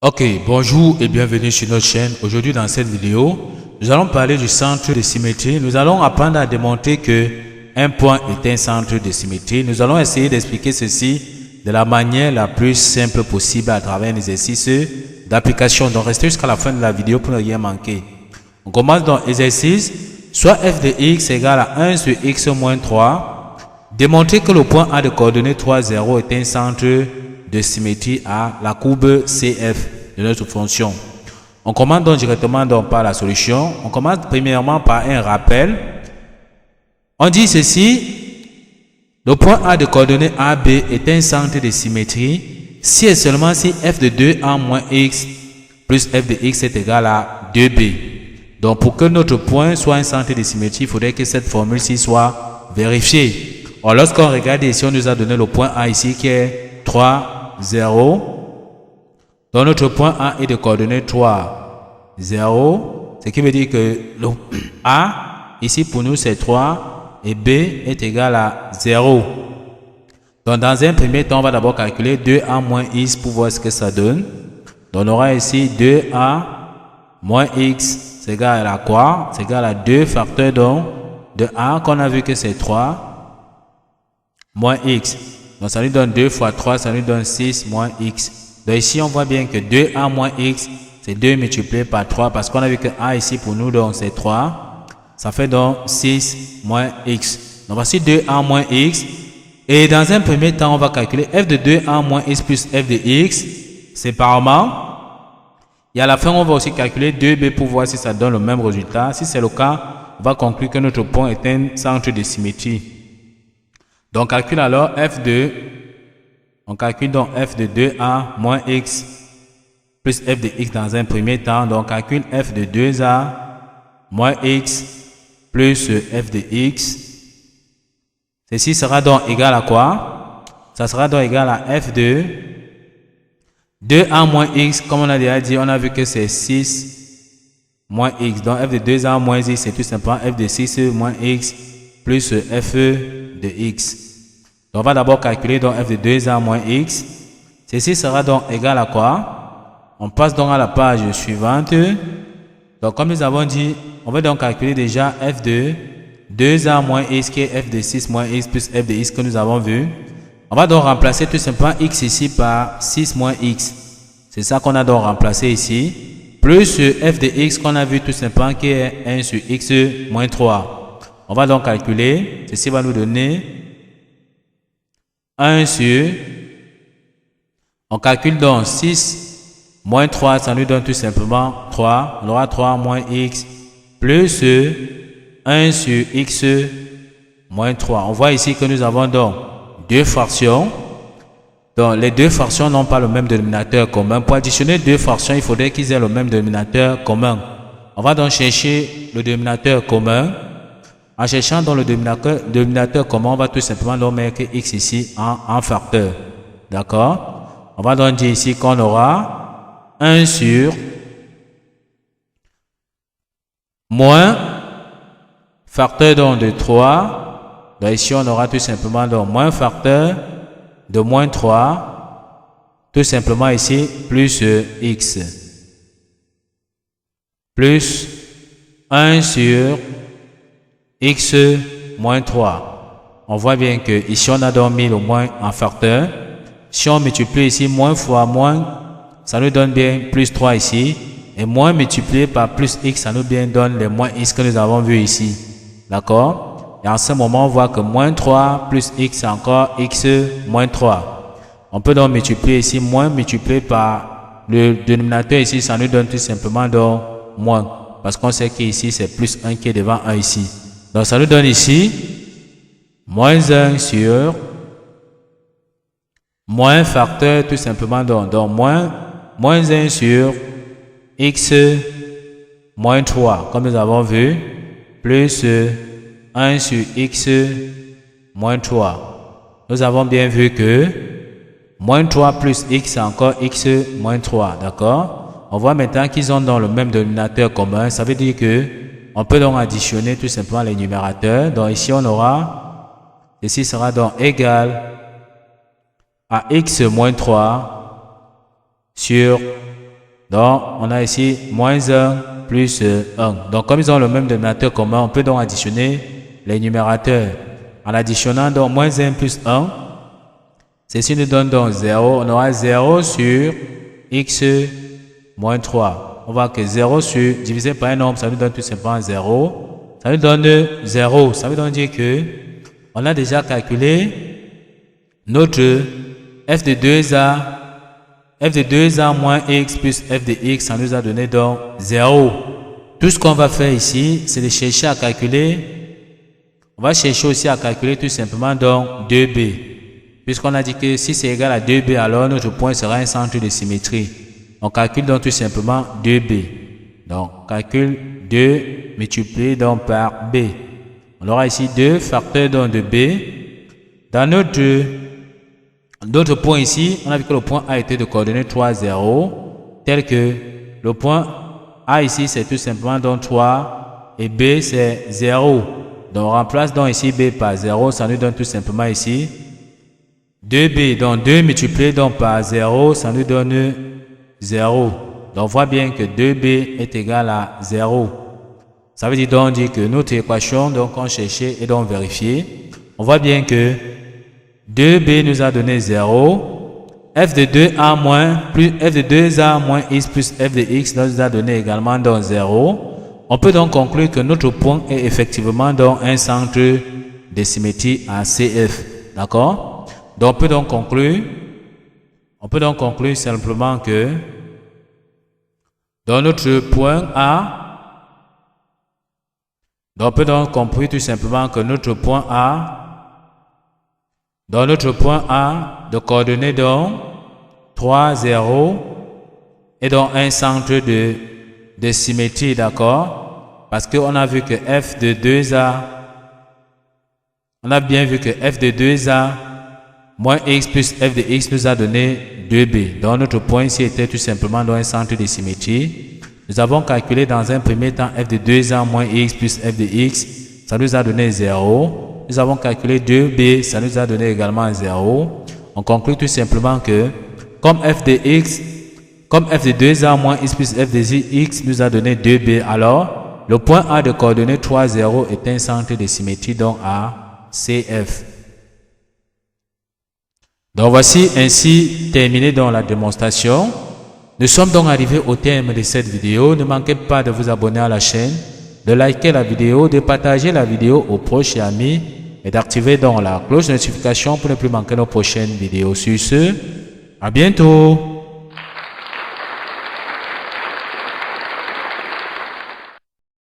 Ok, bonjour et bienvenue sur notre chaîne. Aujourd'hui dans cette vidéo, nous allons parler du centre de symétrie. Nous allons apprendre à démontrer que un point est un centre de symétrie. Nous allons essayer d'expliquer ceci de la manière la plus simple possible à travers un exercice d'application. Donc restez jusqu'à la fin de la vidéo pour ne rien manquer. On commence dans l'exercice. Soit f de x égale à 1 sur x moins 3. Démontrer que le point A de coordonnées 3, 0 est un centre de symétrie à la courbe CF de notre fonction. On commence donc directement par la solution. On commence premièrement par un rappel. On dit ceci: le point A de coordonnées AB est un centre de symétrie si et seulement si f de 2a moins x plus f de x est égal à 2b. Donc pour que notre point soit un centre de symétrie, il faudrait que cette formule-ci soit vérifiée. Or lorsqu'on regarde ici, on nous a donné le point A ici qui est 3, 0. Donc notre point A est de coordonnées 3, 0. Ce qui veut dire que le A, ici pour nous c'est 3 et B est égal à 0. Donc dans un premier temps, on va d'abord calculer 2A moins x pour voir ce que ça donne. Donc on aura ici 2A moins x, c'est égal à quoi? C'est égal à 2 facteurs donc de A qu'on a vu que c'est 3 moins x. Donc ça nous donne 2 fois 3, ça nous donne 6 moins x. Donc ici on voit bien que 2a moins x, c'est 2 multiplié par 3 parce qu'on a vu que a ici pour nous donc c'est 3. Ça fait donc 6 moins x. Donc voici 2a moins x. Et dans un premier temps, on va calculer f de 2a moins x plus f de x séparément. Et à la fin, on va aussi calculer 2b pour voir si ça donne le même résultat. Si c'est le cas, on va conclure que notre point est un centre de symétrie. Donc, on calcule donc f de 2a moins x plus f de x dans un premier temps. Donc, on calcule f de 2a moins x plus f de x. Ceci sera donc égal à quoi? Ça sera donc égal à f de 2a moins x. Comme on a déjà dit, on a vu que c'est 6 moins x. Donc, f de 2a moins x, c'est tout simplement f de 6 moins x plus f de x. Donc, on va d'abord calculer donc f de 2a moins x. Ceci sera donc égal à quoi? On passe donc à la page suivante. Donc, comme nous avons dit, on va donc calculer déjà f de 2a moins x qui est f de 6 moins x plus f de x que nous avons vu. On va donc remplacer tout simplement x ici par 6 moins x. C'est ça qu'on a donc remplacé ici. Plus f de x qu'on a vu tout simplement qui est 1 sur x moins 3. On va donc calculer. Ceci va nous donner 1 sur, on calcule donc 6 moins 3, ça nous donne tout simplement 3. On aura 3 moins x plus 1 sur x moins 3. On voit ici que nous avons donc deux fractions. Donc les deux fractions n'ont pas le même dénominateur commun. Pour additionner deux fractions, il faudrait qu'ils aient le même dénominateur commun. On va donc chercher le dénominateur commun. En cherchant dans le dénominateur commun, on va tout simplement donc mettre x ici en facteur. D'accord? On va donc dire ici qu'on aura 1 sur moins facteur donc de 3. Donc ici, on aura tout simplement donc moins facteur de moins 3. Tout simplement ici, plus x. Plus 1 sur x moins 3. On voit bien que ici on a donc mis le moins en facteur. Si on multiplie ici moins fois moins, ça nous donne bien plus 3 ici. Et moins multiplié par plus x, ça nous donne les moins x que nous avons vu ici. D'accord? Et en ce moment, on voit que moins 3 plus x, c'est encore x moins 3. On peut donc multiplier ici moins multiplié par le dénominateur ici, ça nous donne tout simplement donc moins. Parce qu'on sait qu'ici, c'est plus 1 qui est devant 1 ici. Donc ça nous donne ici moins 1 sur moins facteur tout simplement donc moins 1 sur x moins 3 comme nous avons vu plus 1 sur x moins 3. Nous avons bien vu que moins 3 plus x c'est encore x moins 3. D'accord? On voit maintenant qu'ils ont dans le même dénominateur commun. Ça veut dire que on peut donc additionner tout simplement les numérateurs. Donc ici on aura, ici sera donc égal à x moins 3 sur Donc, on a ici moins 1 plus 1. Donc, comme ils ont le même dénominateur commun, on peut donc additionner les numérateurs. En additionnant donc moins 1 plus 1, ceci nous donne donc 0. On aura 0 sur x moins 3. On voit que 0 sur divisé par un nombre, ça nous donne tout simplement 0. Ça nous donne 0. Ça veut donc dire que on a déjà calculé notre f de 2a moins x plus f de x, ça nous a donné donc 0. Tout ce qu'on va faire ici, c'est de chercher à calculer. On va chercher aussi à calculer tout simplement donc 2b. Puisqu'on a dit que si c'est égal à 2b, alors notre point sera un centre de symétrie. On calcule donc tout simplement 2b. Donc, calcule 2 multiplié donc par b. On aura ici 2 facteurs donc de b. Dans notre point ici, on a vu que le point A était de coordonnées 3, 0. Tel que le point A ici, c'est tout simplement donc 3 et b, c'est 0. Donc, on remplace donc ici b par 0. Ça nous donne tout simplement ici 2b. Donc, 2 multiplié donc par 0, ça nous donne 0. Donc, on voit bien que 2b est égal à 0. Ça veut dire donc que notre équation, donc on cherchait et donc vérifier. On voit bien que 2b nous a donné 0. F de 2a moins plus f de 2a moins x plus f de x nous a donné également donc 0. On peut donc conclure que notre point est effectivement donc un centre de symétrie à CF. D'accord? Donc on peut donc conclure simplement que dans notre point A, donc on peut donc conclure tout simplement que notre point A, dans notre point A de coordonnées donc 3, 0 est donc un centre de symétrie, d'accord? Parce qu'on a vu que f de 2a, on a bien vu que f de 2a moins x plus f de x nous a donné 2b. Donc notre point ici était tout simplement dans un centre de symétrie. Nous avons calculé dans un premier temps f de 2a moins x plus f de x, ça nous a donné 0. Nous avons calculé 2b, ça nous a donné également 0. On conclut tout simplement que comme f de 2a moins x plus f de x nous a donné 2b, alors le point A de coordonnées 3, 0 est un centre de symétrie donc à CF. Donc voici ainsi terminé dans la démonstration. Nous sommes donc arrivés au terme de cette vidéo. Ne manquez pas de vous abonner à la chaîne, de liker la vidéo, de partager la vidéo aux proches et amis et d'activer donc la cloche de notification pour ne plus manquer nos prochaines vidéos. Sur ce, à bientôt.